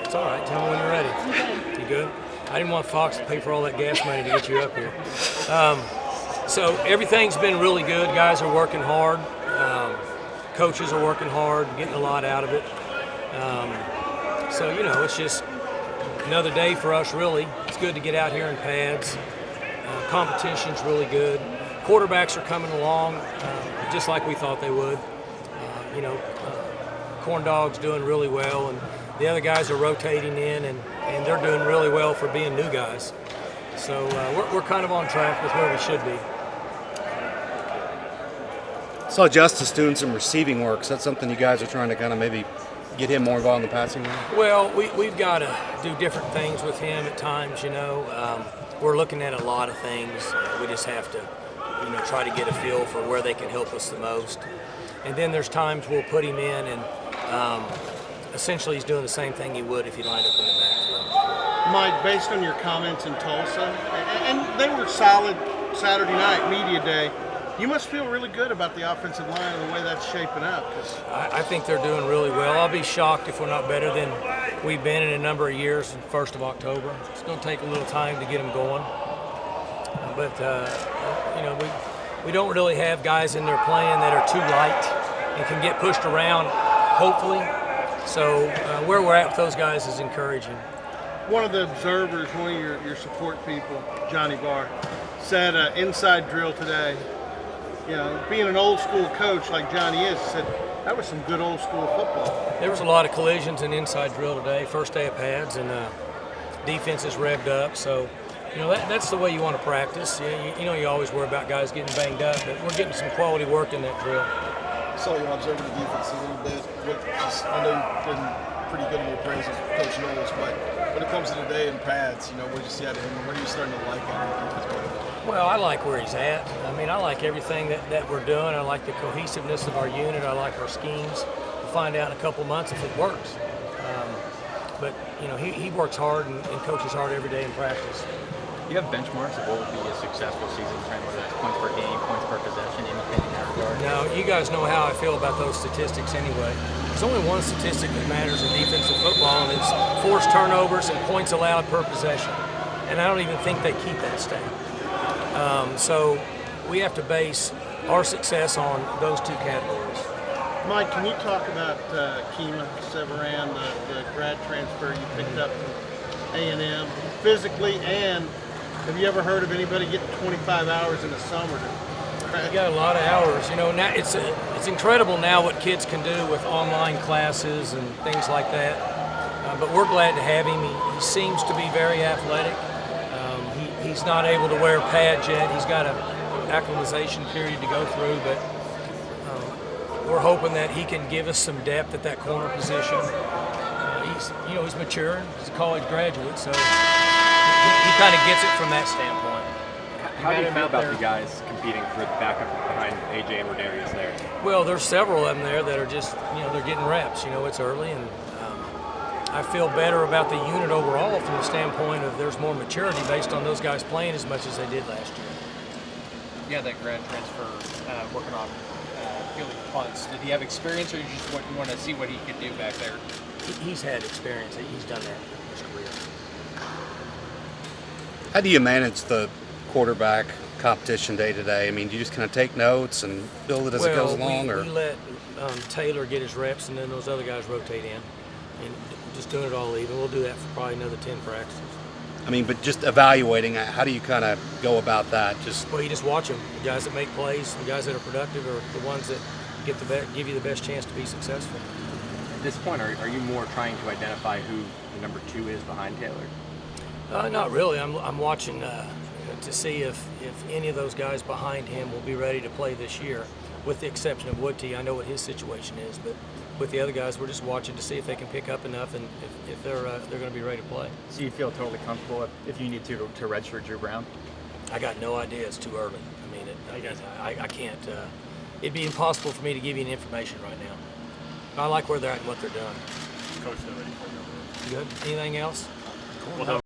It's all right. Tell me when you're ready. You good? I didn't want Fox to pay for all that gas money to get you up here. So everything's been really good. Guys are working hard. Coaches are working hard, getting a lot out of it. So, it's just another day for us, really. It's good to get out here in pads. Competition's really good. Quarterbacks are coming along just like we thought they would. Corn Dog's doing really well, and the other guys are rotating in, and they're doing really well for being new guys. So we're kind of on track with where we should be. Saw Justice doing some receiving work. Is that something you guys are trying to kind of maybe get him more involved in the passing game? Well, we've got to do different things with him at times, We're looking at a lot of things. We just have to, try to get a feel for where they can help us the most. And then there's times we'll put him in and essentially he's doing the same thing he would if he lined up in the backfield. Mike, based on your comments in Tulsa, and they were solid Saturday night, media day, you must feel really good about the offensive line and the way that's shaping up. I think they're doing really well. I'll be shocked if we're not better than we've been in a number of years, 1st of October. It's going to take a little time to get them going. But, we don't really have guys in there playing that are too light and can get pushed around, hopefully. So where we're at with those guys is encouraging. One of the observers, one of your support people, Johnny Barr, said inside drill today, being an old school coach like Johnny is, said that was some good old school football. There was a lot of collisions in inside drill today, first day of pads, and defense is revved up. So, that's the way you want to practice. You always worry about guys getting banged up, but we're getting some quality work in that drill. So you're observing the defense a little bit. I know you've been pretty good in your praise of Coach Knowles, but when it comes to the day in pads, what do you see out of him? What are you starting to like out of the defense? Well, I like where he's at. I like everything that we're doing. I like the cohesiveness of our unit. I like our schemes. We'll find out in a couple months if it works. But he works hard and coaches hard every day in practice. Do you have benchmarks of what would be a successful season, whether that's points per game, points per possession, anything in that regard? No, you guys know how I feel about those statistics anyway. There's only one statistic that matters in defensive football, and it's forced turnovers and points allowed per possession. And I don't even think they keep that stat. So we have to base our success on those two categories. Mike, can you talk about Kima Severan, the grad transfer you picked up from A&M, physically, and have you ever heard of anybody getting 25 hours in the summer? You got a lot of hours. Now it's incredible now what kids can do with online classes and things like that. But we're glad to have him. He seems to be very athletic. He's not able to wear pads yet. He's got an acclimatization period to go through, but we're hoping that he can give us some depth at that corner position. He's mature. He's a college graduate, so he kind of gets it from that standpoint. How do you feel about the guys competing for the backup behind AJ and Rodarius there? Well, there's several of them there that are just, they're getting reps. It's early, and I feel better about the unit overall from the standpoint of there's more maturity based on those guys playing as much as they did last year. Yeah, that grad transfer working on fielding punts. Did he have experience, or you just want to see what he could do back there? He's had experience. He's done that in his career. How do you manage the quarterback competition day to day? Do you just kind of take notes and build it as it goes along? We let Taylor get his reps, and then those other guys rotate in. And just doing it all even. We'll do that for probably another 10 practices. But just evaluating, how do you kind of go about that? Well, you just watch them. The guys that make plays, the guys that are productive, are the ones that give you the best chance to be successful. At this point, are you more trying to identify who the number 2 is behind Taylor? Not really. I'm watching to see if any of those guys behind him will be ready to play this year, with the exception of Woodty. I know what his situation is, but with the other guys, we're just watching to see if they can pick up enough and if they're going to be ready to play. So you feel totally comfortable if you need to redshirt Drew Brown? I got no idea. It's too early. I can't. It'd be impossible for me to give you any information right now. I like where they're at and what they're doing. Coach, they're ready for you. Good. Anything else? Cool.